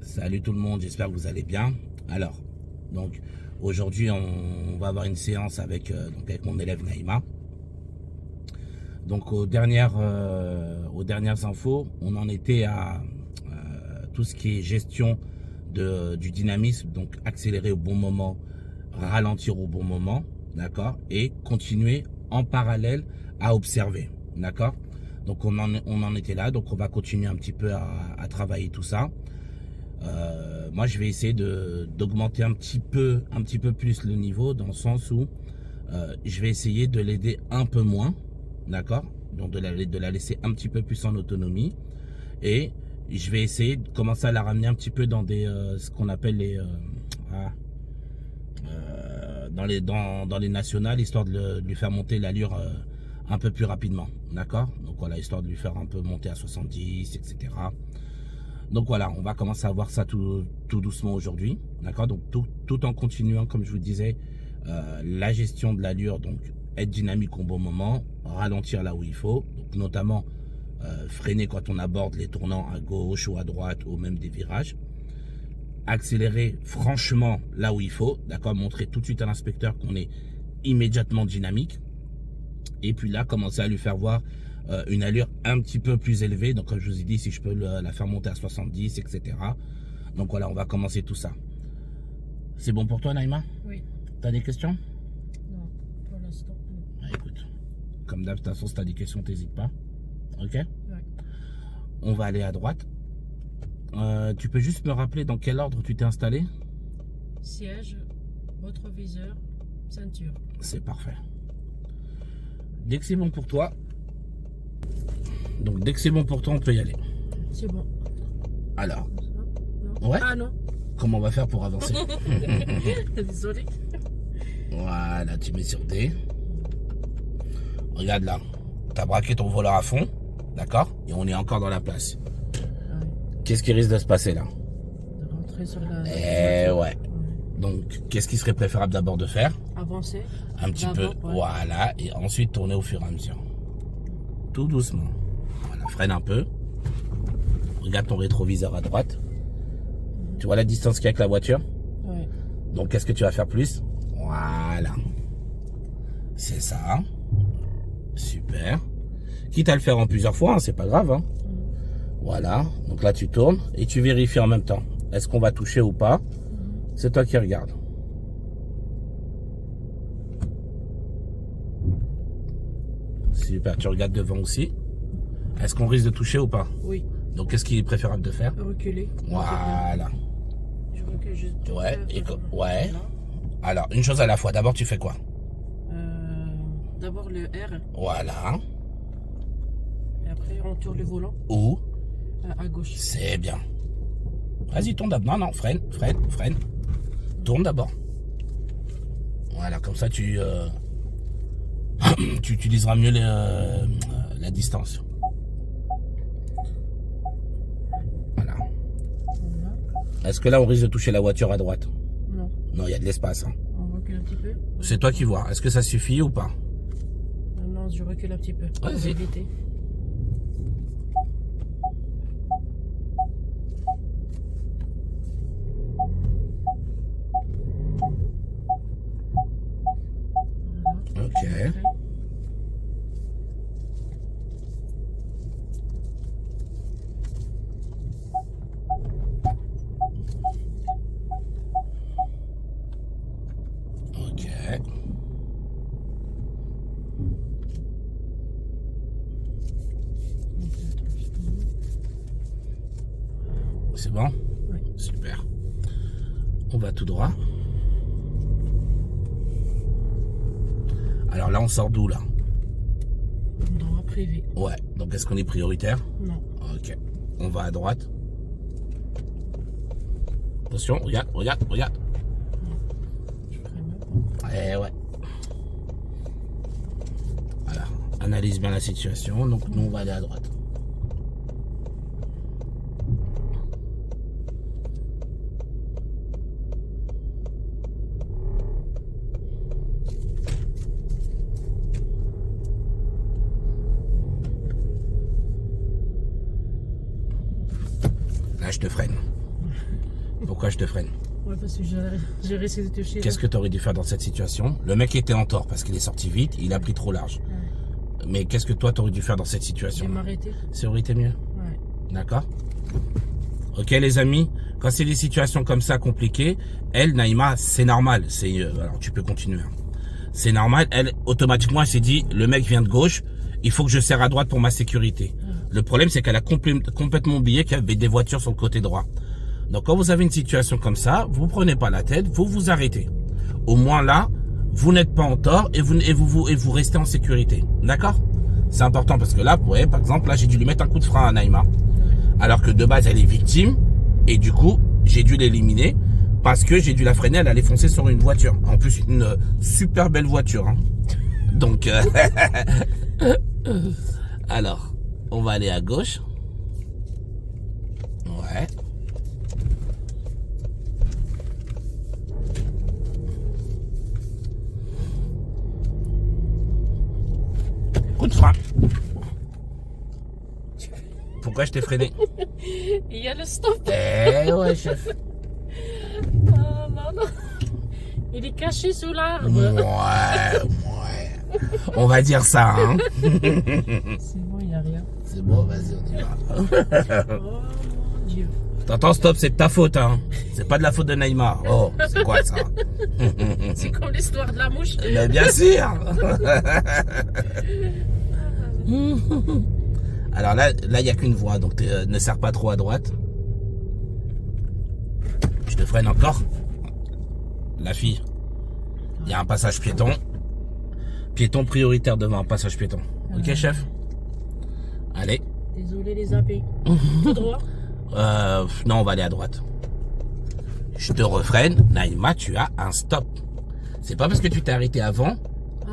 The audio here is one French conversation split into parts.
Salut tout le monde, j'espère que vous allez bien. Alors, donc aujourd'hui on va avoir une séance avec, avec mon élève Naïma. Donc aux dernières infos, on en était à tout ce qui est gestion du dynamisme, donc accélérer au bon moment, ralentir au bon moment, d'accord, et continuer en parallèle à observer, d'accord. Donc on en était là, donc on va continuer un petit peu à travailler tout ça. Moi je vais essayer d'augmenter un petit peu plus le niveau, dans le sens où je vais essayer de l'aider un peu moins, d'accord, donc de la laisser un petit peu plus en autonomie, et je vais essayer de commencer à la ramener un petit peu dans ce qu'on appelle dans les nationales, histoire de lui faire monter l'allure un peu plus rapidement, d'accord. Donc voilà, histoire de lui faire un peu monter à 70, etc. Donc voilà, on va commencer à voir ça tout doucement aujourd'hui, d'accord. Donc tout en continuant, comme je vous disais, la gestion de l'allure, donc être dynamique au bon moment, ralentir là où il faut, donc notamment freiner quand on aborde les tournants à gauche ou à droite, ou même des virages, accélérer franchement là où il faut, d'accord, montrer tout de suite à l'inspecteur qu'on est immédiatement dynamique, et puis là commencer à lui faire voir une allure un petit peu plus élevée. Donc comme je vous ai dit, si je peux la faire monter à 70, etc. Donc voilà, on va commencer tout ça. C'est bon pour toi, Naïma? Oui. T'as des questions? Non, pour l'instant, non. Écoute, comme d'hab, de toute façon, si t'as des questions, t'hésites pas. Ok? Ouais. On va aller à droite. Tu peux juste me rappeler dans quel ordre tu t'es installé? Siège, rétroviseur, ceinture. C'est parfait. Dès que c'est bon pour toi, on peut y aller. C'est bon. Alors, Non. ouais. Ah non. Comment on va faire pour avancer? Désolé. Voilà, tu mets sur D. Regarde là, t'as braqué ton volant à fond, d'accord? Et on est encore dans la place. Ouais. Qu'est-ce qui risque de se passer là? De rentrer sur la... Ouais. Donc, qu'est-ce qui serait préférable d'abord de faire? Avancer. Un petit peu, Ouais. voilà, et ensuite tourner au fur et à mesure. Tout doucement. Voilà, freine un peu. Regarde ton rétroviseur à droite. Tu vois la distance qu'il y a avec la voiture? Ouais. Donc, qu'est-ce que tu vas faire plus? Voilà. C'est ça. Super. Quitte à le faire en plusieurs fois, hein, c'est pas grave. Hein. Voilà. Donc là, tu tournes et tu vérifies en même temps. Est-ce qu'on va toucher ou pas? C'est toi qui regardes. Super. Tu regardes devant aussi. Est-ce qu'on risque de toucher ou pas? Oui. Donc, qu'est-ce qu'il est préférable de faire? Reculer. Voilà. Je recule juste. Ouais. Ouais. Alors, une chose à la fois. D'abord, tu fais quoi? D'abord le R. Voilà. Et après, on tourne le volant. Où? À gauche. C'est bien. Vas-y, tourne d'abord. Non, freine. Tourne d'abord. Voilà, comme ça, tu utiliseras mieux la distance. Voilà. Est-ce que là, on risque de toucher la voiture à droite? Non. Non, il y a de l'espace. Hein. On recule un petit peu. C'est toi qui vois. Est-ce que ça suffit ou pas? Non, je recule un petit peu. Vas-y. Pour éviter. Ok. Ok. C'est bon? Oui. Super. On va tout droit. Alors là, on sort d'où là? Droit privé. Ouais. Donc est-ce qu'on est prioritaire? Non. Ok. On va à droite. Attention, regarde. Je freine même. Ouais. Voilà. Analyse bien la situation. Donc nous, on va aller à droite. Là, je te freine. Pourquoi je te freine? Ouais, parce que j'ai réussi de toucher. Qu'est-ce que tu aurais dû faire dans cette situation? Le mec était en tort parce qu'il est sorti vite, il a pris trop large. Ouais. Mais qu'est-ce que toi, tu aurais dû faire dans cette situation? Je vais m'arrêter. Ça aurait été mieux. Ouais. D'accord? Ok les amis, quand c'est des situations comme ça compliquées, elle, Naïma, c'est normal. Alors tu peux continuer. C'est normal, elle, automatiquement, elle s'est dit, le mec vient de gauche, il faut que je serre à droite pour ma sécurité. Le problème, c'est qu'elle a complètement oublié qu'il y avait des voitures sur le côté droit. Donc quand vous avez une situation comme ça, vous prenez pas la tête, vous vous arrêtez. Au moins là, vous n'êtes pas en tort et vous restez en sécurité. D'accord? C'est important parce que là, vous voyez, par exemple, là, j'ai dû lui mettre un coup de frein à Naïma. Alors que de base, elle est victime. Et du coup, j'ai dû l'éliminer parce que j'ai dû la freiner. Elle allait foncer sur une voiture. En plus, une super belle voiture. Hein. Donc, alors, on va aller à gauche. Ouais. Coup de frein. Pourquoi je t'ai freiné? Il y a le stop. Eh ouais, chef. Ah, non, non. Il est caché sous l'arbre. Ouais. On va dire ça, hein. C'est bon, il n'y a rien. C'est bon, vas-y, on y va. Oh mon Dieu. T'entends, stop, c'est de ta faute, hein. C'est pas de la faute de Naïma. Oh, c'est quoi ça? C'est comme l'histoire de la mouche. Mais bien sûr. Alors là, il n'y a qu'une voie, donc ne serre pas trop à droite. Je te freine encore. La fille. Il y a un passage piéton. Piéton prioritaire devant un passage piéton. Ok, chef? Allez. Désolé les AP. Tout droit? Non, on va aller à droite. Je te refreine. Naïma, tu as un stop. C'est pas parce que tu t'es arrêté avant.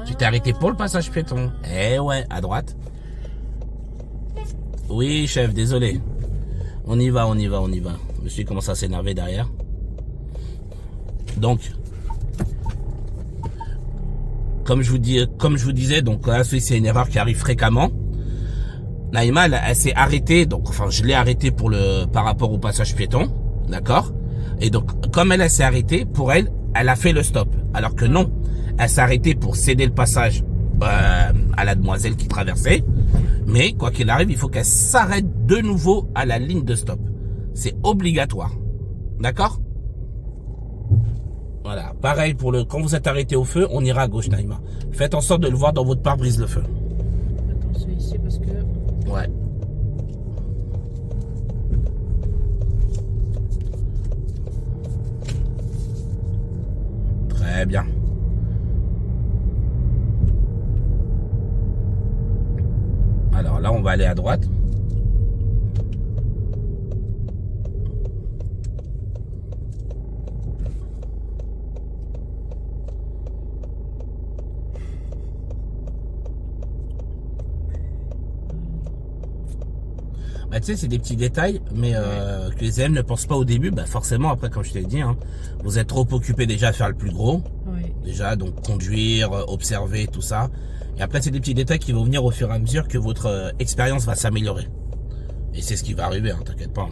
Tu t'es arrêté pour le passage piéton. Eh ouais, à droite. Oui, chef, désolé. On y va. Monsieur commence à s'énerver derrière. Donc, comme je vous disais, donc là, c'est une erreur qui arrive fréquemment. Naïma, elle s'est arrêtée, donc enfin, je l'ai arrêtée par rapport au passage piéton, d'accord. Et donc, comme elle s'est arrêtée, pour elle, elle a fait le stop, alors que non, elle s'est arrêtée pour céder le passage à la demoiselle qui traversait. Mais quoi qu'il arrive, il faut qu'elle s'arrête de nouveau à la ligne de stop. C'est obligatoire. D'accord? Voilà. Pareil quand vous êtes arrêté au feu, on ira à gauche, Naïma. Faites en sorte de le voir dans votre pare-brise, le feu. Attention ici parce que... Ouais. Très bien. Alors là, on va aller à droite. Bah, tu sais, c'est des petits détails, mais que les élèves ne pensent pas au début. Bah, forcément, après, comme je t'ai dit, hein, vous êtes trop occupé déjà à faire le plus gros. Oui. Déjà, donc conduire, observer, tout ça. Et après, c'est des petits détails qui vont venir au fur et à mesure que votre expérience va s'améliorer. Et c'est ce qui va arriver, hein, t'inquiète pas.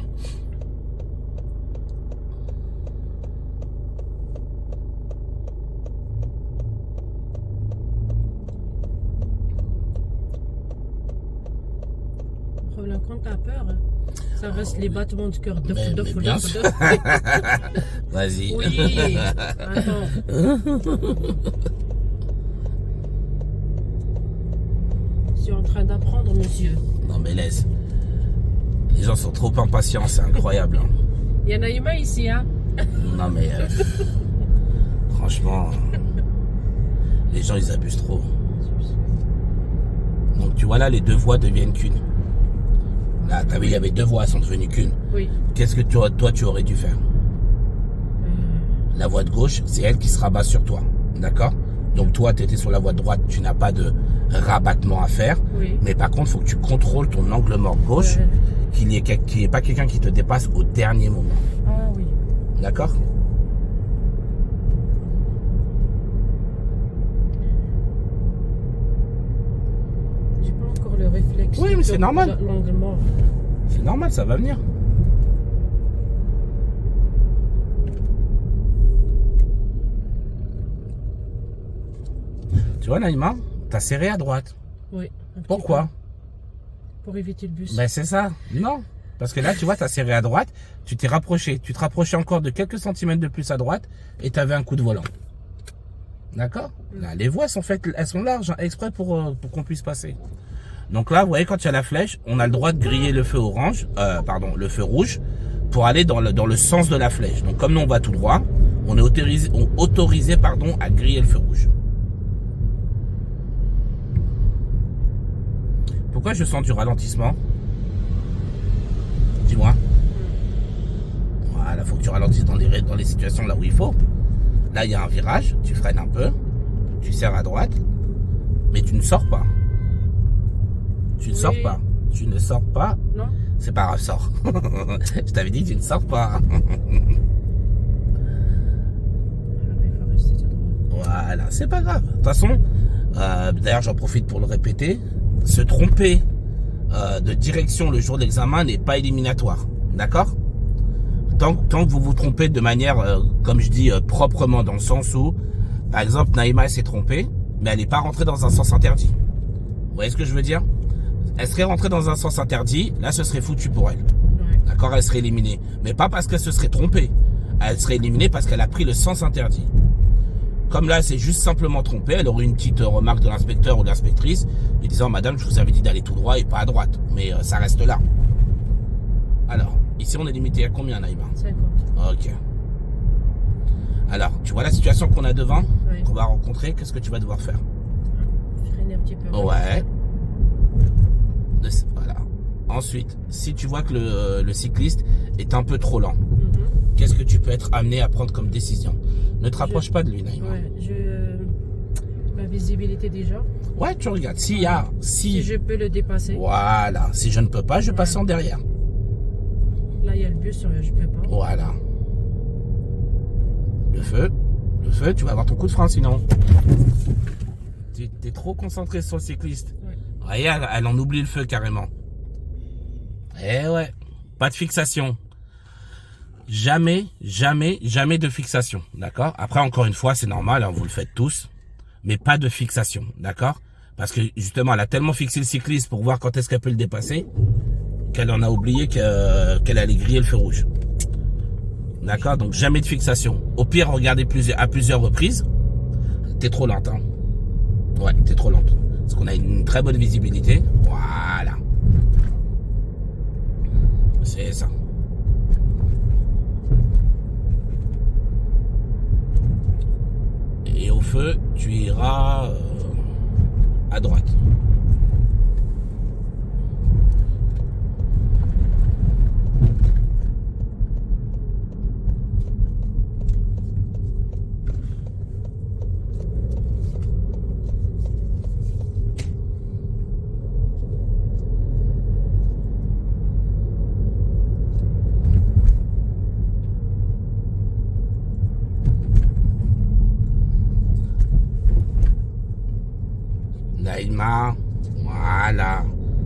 Le problème, quand t'as peur, ça reste les battements de cœur. Mais bien sûr. Vas-y. Oui. Attends. Je suis en train d'apprendre, monsieur. Non mais laisse. Les gens sont trop impatients, c'est incroyable. Hein. Il y a Naïma ici, hein? Non mais franchement, les gens ils abusent trop. Donc tu vois là, les deux voies deviennent qu'une. Là, t'as vu, il y avait deux voies, elles sont devenues qu'une. Oui. Qu'est-ce que toi tu aurais dû faire? La voie de gauche, c'est elle qui se rabat sur toi. D'accord? Donc toi, tu étais sur la voie de droite, tu n'as pas de rabattement à faire. Oui. Mais par contre, il faut que tu contrôles ton angle mort gauche, qu'il n'y ait pas quelqu'un qui te dépasse au dernier moment. Ah oui. D'accord? J'ai pas encore le réflexe. Oui, mais c'est normal. L'angle mort. C'est normal, ça va venir. Tu vois, Naïma, t'as serré à droite. Oui. un petit Pourquoi? peu. Pour éviter le bus. Ben c'est ça. Non. Parce que là, tu vois, t'as serré à droite, tu t'es rapproché. Tu te rapprochais encore de quelques centimètres de plus à droite et t'avais un coup de volant. D'accord? Là, les voies sont faites, elles sont larges, hein, exprès pour qu'on puisse passer. Donc là, vous voyez, quand il y a la flèche, on a le droit de griller le feu orange, le feu rouge, pour aller dans le sens de la flèche. Donc comme nous, on va tout droit, on est autorisé à griller le feu rouge. Pourquoi je sens du ralentissement? Dis-moi. Voilà, faut que tu ralentisses dans les situations là où il faut. Là, il y a un virage, tu freines un peu, tu serres à droite, mais tu ne sors pas. Tu ne sors pas. Tu ne sors pas. Non. C'est pas grave, sors. Je t'avais dit, tu ne sors pas. Ah, mais il faut rester tout droit. Voilà, c'est pas grave. De toute façon, d'ailleurs, j'en profite pour le répéter, se tromper de direction le jour de l'examen n'est pas éliminatoire. D'accord? Tant que vous vous trompez de manière, comme je dis, proprement, dans le sens où, par exemple, Naïma s'est trompée, mais elle n'est pas rentrée dans un sens interdit. Vous voyez ce que je veux dire? Elle serait rentrée dans un sens interdit, là ce serait foutu pour elle. Ouais. D'accord? Elle serait éliminée. Mais pas parce qu'elle se serait trompée. Elle serait éliminée parce qu'elle a pris le sens interdit. Comme là, c'est juste simplement trompée, elle aurait une petite remarque de l'inspecteur ou de l'inspectrice, lui disant, madame, je vous avais dit d'aller tout droit et pas à droite. Mais ça reste là. Alors, ici on est limité à combien, Naïma? 50. Ok. Alors, tu vois la situation qu'on a devant, Oui. qu'on va rencontrer, qu'est-ce que tu vas devoir faire? Freiner un petit peu. Ouais. Voilà. Ensuite, si tu vois que le cycliste est un peu trop lent, qu'est-ce que tu peux être amené à prendre comme décision? Ne te rapproche pas de lui, Naïma. Ouais, ma visibilité déjà. Ouais, tu regardes. Si je peux le dépasser. Voilà. Si je ne peux pas, je passe en derrière. Là, il y a le bus, je peux pas. Voilà. Le feu, tu vas avoir ton coup de frein sinon. Tu es trop concentré sur le cycliste. Ouais. Regarde, elle en oublie le feu carrément. Eh ouais, pas de fixation. Jamais de fixation, d'accord? Après, encore une fois, c'est normal, hein, vous le faites tous, mais pas de fixation, d'accord? Parce que justement, elle a tellement fixé le cycliste pour voir quand est-ce qu'elle peut le dépasser, qu'elle en a oublié qu'elle allait griller le feu rouge. D'accord? Donc jamais de fixation. Au pire, regardez à plusieurs reprises. T'es trop lente, hein? Ouais, t'es trop lente. Parce qu'on a une très bonne visibilité. Voilà. C'est ça. Et au feu, tu iras à droite. Naïma, voilà.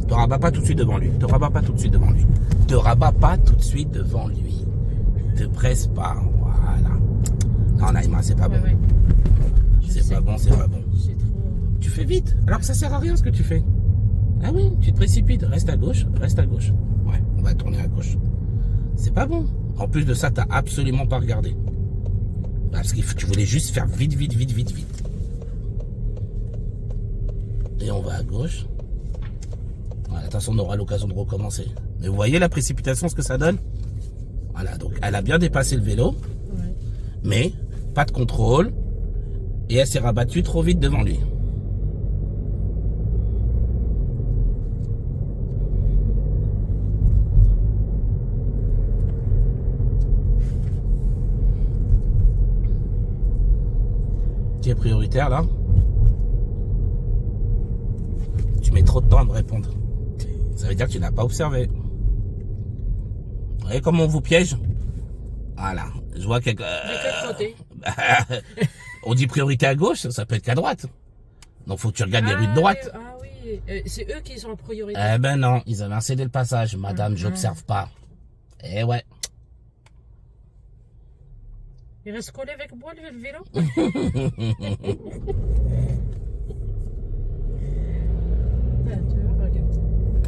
Te rabats pas tout de suite devant lui. Te rabats pas tout de suite devant lui. Te rabats pas tout de suite devant lui. Te presse pas, voilà. Non, Naïma, c'est pas bon. Ouais. C'est pas bon, c'est pas bon. C'est trop... Tu fais vite, alors que ça sert à rien ce que tu fais. Ah oui, tu te précipites. Reste à gauche, reste à gauche. Ouais, on va tourner à gauche. C'est pas bon. En plus de ça, t'as absolument pas regardé. Parce que tu voulais juste faire vite. Et on va à gauche. Voilà, de toute façon, on aura l'occasion de recommencer. Mais vous voyez la précipitation, ce que ça donne? Voilà, donc elle a bien dépassé le vélo, Ouais. mais pas de contrôle. Et elle s'est rabattue trop vite devant lui. Qui est prioritaire là? Tu mets trop de temps à me répondre. Ça veut dire que tu n'as pas observé. Vous voyez comment on vous piège? Voilà. Je vois que... De quel côté? On dit priorité à gauche, ça peut être qu'à droite. Donc faut que tu regardes les rues de droite. Ah oui, c'est eux qui sont en priorité. Eh ben non, ils avaient cédé le passage. Madame, j'observe pas. Eh ouais. Il reste collé avec moi le vélo.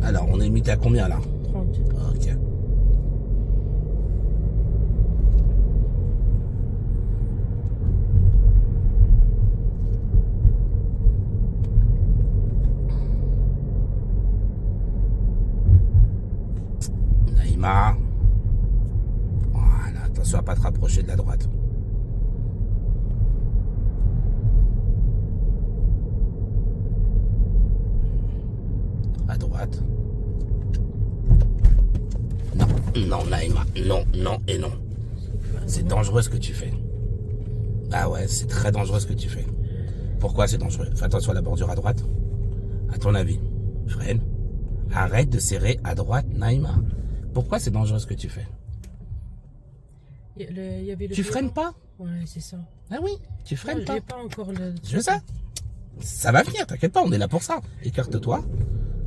Alors, on est limité à combien là? 30. Ok. Naïma. Voilà, attention à pas te rapprocher de la droite. À droite. Non, non, Naïma. Non, non et non. C'est dangereux ce que tu fais. Ah ouais, c'est très dangereux ce que tu fais. Pourquoi c'est dangereux? Fais attention à la bordure à droite. À ton avis, freine. Arrête de serrer à droite, Naïma. Pourquoi c'est dangereux ce que tu fais? Il y avait le Tu freines pas? Ouais, c'est ça. Ah oui, tu freines pas. J'ai pas encore le... Je sais. Ça va venir, t'inquiète pas, on est là pour ça. Écarte-toi.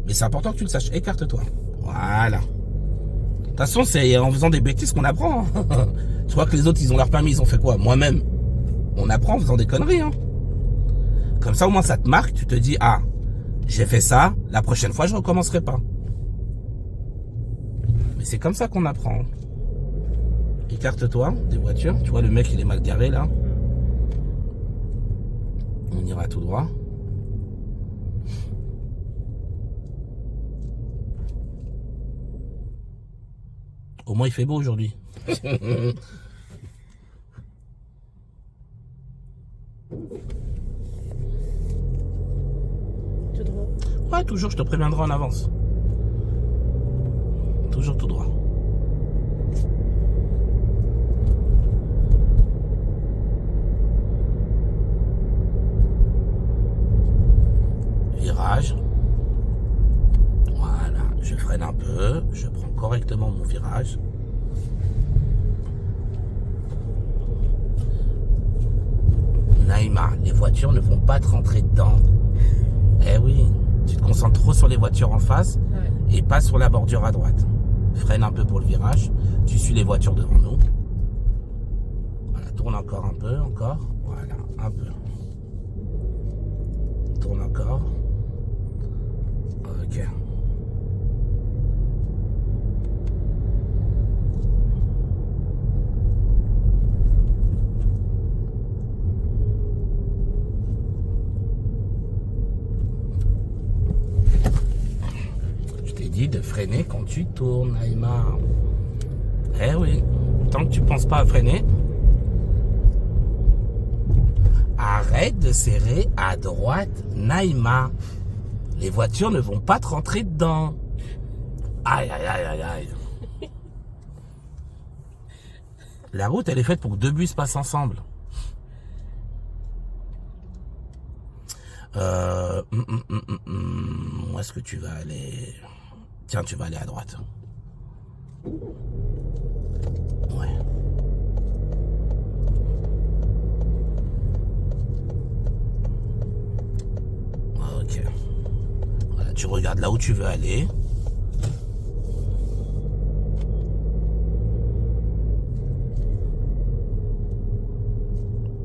Mais c'est important que tu le saches. Écarte-toi. Voilà. De toute façon, c'est en faisant des bêtises qu'on apprend. Hein. Tu vois que les autres, ils ont leur permis, ils ont fait quoi? Moi-même, on apprend en faisant des conneries. Hein. Comme ça, au moins, ça te marque. Tu te dis, ah, j'ai fait ça. La prochaine fois, je recommencerai pas. Mais c'est comme ça qu'on apprend. Écarte-toi des voitures. Tu vois, le mec, il est mal garé, là. On ira tout droit. Au moins, il fait beau aujourd'hui. Tout droit. Ouais, toujours, je te préviendrai en avance. Toujours tout droit. Virage. Voilà, je freine un peu, je prends correctement mon virage. Naïma, les voitures ne vont pas te rentrer dedans. Eh oui, tu te concentres trop sur les voitures en face et pas sur la bordure à droite. Freine un peu pour le virage, tu suis les voitures devant nous. Voilà, tourne encore un peu, encore. Voilà, un peu. Tourne encore. Ok. Je t'ai dit de freiner quand tu tournes, Naïma. Eh oui, tant que tu penses pas à freiner, arrête de serrer à droite, Naïma. Les voitures ne vont pas te rentrer dedans. Aïe, aïe, aïe, aïe, aïe. La route, elle est faite pour que deux bus passent ensemble. Où est-ce que tu vas aller? Tiens, tu vas aller à droite. Ouais. Ok. Voilà, tu regardes là où tu veux aller.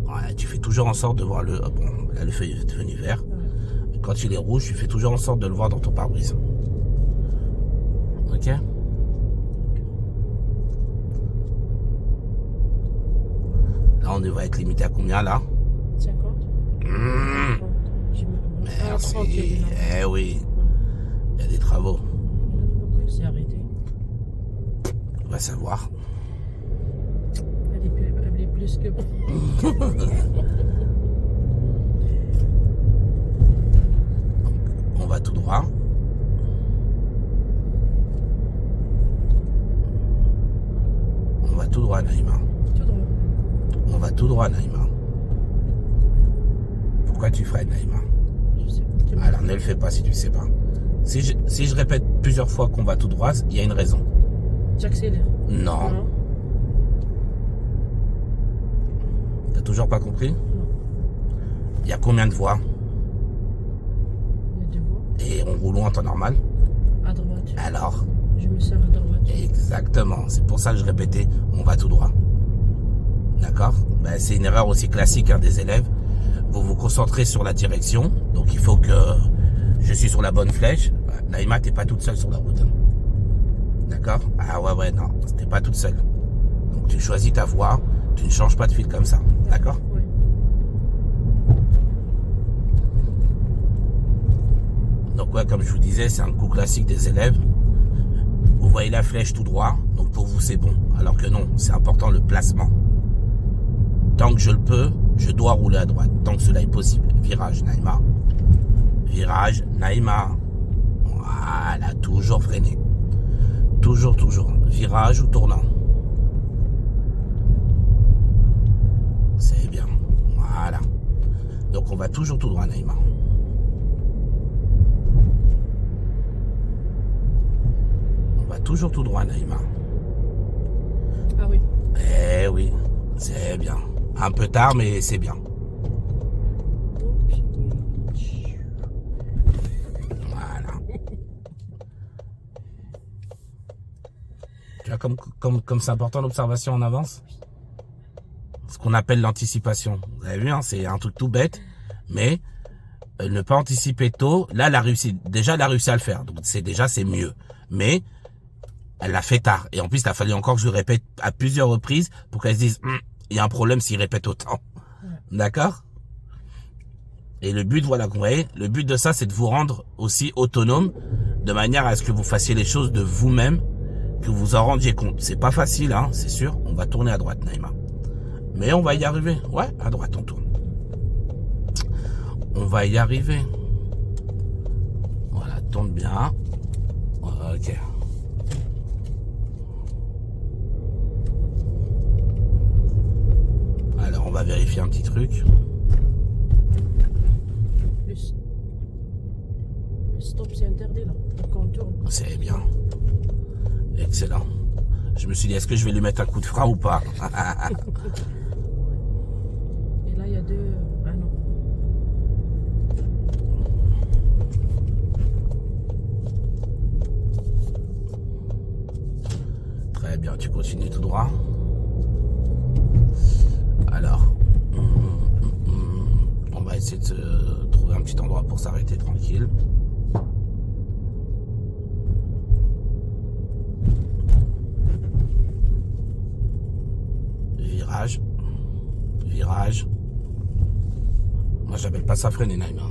Voilà, tu fais toujours en sorte de voir le... Bon, là, le feu est devenu vert. Quand il est rouge, tu fais toujours en sorte de le voir dans ton pare-brise. Ok? Là, on devrait être limité à combien, là? 50. Merci. Eh oui. Il y a des travaux. Pourquoi il s'est arrêté? On va savoir. Elle est plus que bon. On va tout droit. On va tout droit, Naïma. Tout droit. On va tout droit, Naïma. Pourquoi tu freines, Naïma? Je sais pas. Alors ne le fais pas si tu sais pas. Si je répète plusieurs fois qu'on va tout droit, il y a une raison. J'accélère. Non. Non. T'as toujours pas compris? Non. Il y a combien de voies? Il y a deux voies. Et on roule en temps normal? À droite. Alors? Je me sers à droite. Exactement. C'est pour ça que je répétais, on va tout droit. D'accord? Ben, c'est une erreur aussi classique des élèves. Vous vous concentrez sur la direction. Donc il faut que je suis sur la bonne flèche. Naïma, t'es pas toute seule sur la route. D'accord? Ah ouais, non, t'es pas toute seule. Donc tu choisis ta voie, tu ne changes pas de fil comme ça. D'accord? Oui. Donc ouais, comme je vous disais, c'est un coup classique des élèves. Vous voyez la flèche tout droit, donc pour vous c'est bon. Alors que non, c'est important le placement. Tant que je le peux, je dois rouler à droite. Tant que cela est possible. Virage, Naïma. Virage, Naïma. Voilà, toujours freiner. Toujours. Virage ou tournant. C'est bien. Voilà. Donc on va toujours tout droit, Naïma. On va toujours tout droit, Naïma. Ah oui. Eh oui, c'est bien. Un peu tard, mais c'est bien. Voilà. Tu vois, comme c'est important l'observation en avance. Ce qu'on appelle l'anticipation. Vous avez vu, hein, c'est un truc tout bête, mais ne pas anticiper tôt. Là, elle a réussi. Déjà, elle a réussi à le faire. Donc, c'est mieux. Mais elle l'a fait tard. Et en plus, il a fallu encore que je le répète à plusieurs reprises pour qu'elle se dise, il y a un problème s'il répète autant. D'accord? Et le but, voilà, vous voyez, le but de ça, c'est de vous rendre aussi autonome, de manière à ce que vous fassiez les choses de vous-même, que vous en rendiez compte. C'est pas facile, hein, c'est sûr. On va tourner à droite, Naïma. Mais on va y arriver. Ouais, à droite, on tourne. On va y arriver. Voilà, tourne bien. Ok. Alors, on va vérifier un petit truc. Le stop, c'est interdit là. Donc on tourne. C'est bien. Excellent. Je me suis dit, est-ce que je vais lui mettre un coup de frein ou pas? Et là, il y a deux. Ah non. Très bien, tu continues tout droit. Alors, on va essayer de trouver un petit endroit pour s'arrêter tranquille. Virage. Virage. Moi, j'appelle pas ça freiner, Naïma.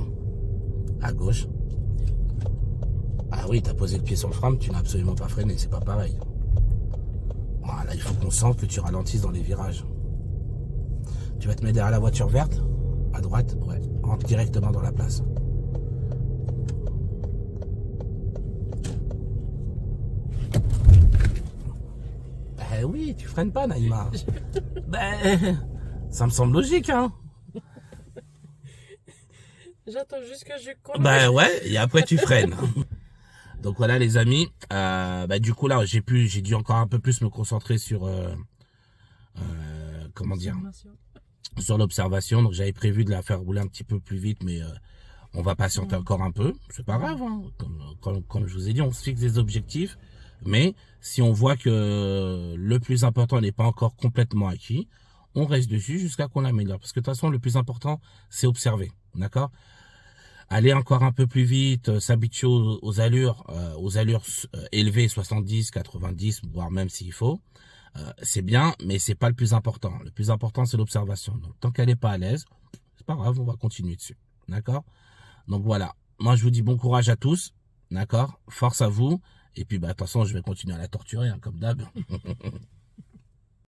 À gauche. Ah oui, t'as posé le pied sur le frein, mais tu n'as absolument pas freiné, c'est pas pareil. Voilà, il faut qu'on sente que tu ralentisses dans les virages. Tu vas te mettre derrière la voiture verte, à droite, ouais, rentre directement dans la place. Ben oui, tu freines pas, Naïma. Ben, ça me semble logique, hein. J'attends juste que je conduise. Ben ouais, et après tu freines. Donc voilà les amis, du coup là j'ai dû encore un peu plus me concentrer sur comment dire, sur l'observation. Donc j'avais prévu de la faire rouler un petit peu plus vite, mais on va patienter encore un peu. C'est pas grave, hein. Comme je vous ai dit, on se fixe des objectifs, mais si on voit que le plus important n'est pas encore complètement acquis, on reste dessus jusqu'à qu'on l'améliore. Parce que de toute façon, le plus important, c'est observer, d'accord? Aller encore un peu plus vite, s'habituer aux allures élevées, 70, 90, voire même s'il faut, c'est bien, mais c'est pas le plus important. Le plus important, c'est l'observation. Donc, tant qu'elle n'est pas à l'aise, c'est pas grave, on va continuer dessus. D'accord? Donc, voilà. Moi, je vous dis bon courage à tous. D'accord? Force à vous. Et puis, de toute façon, je vais continuer à la torturer, hein, comme d'hab.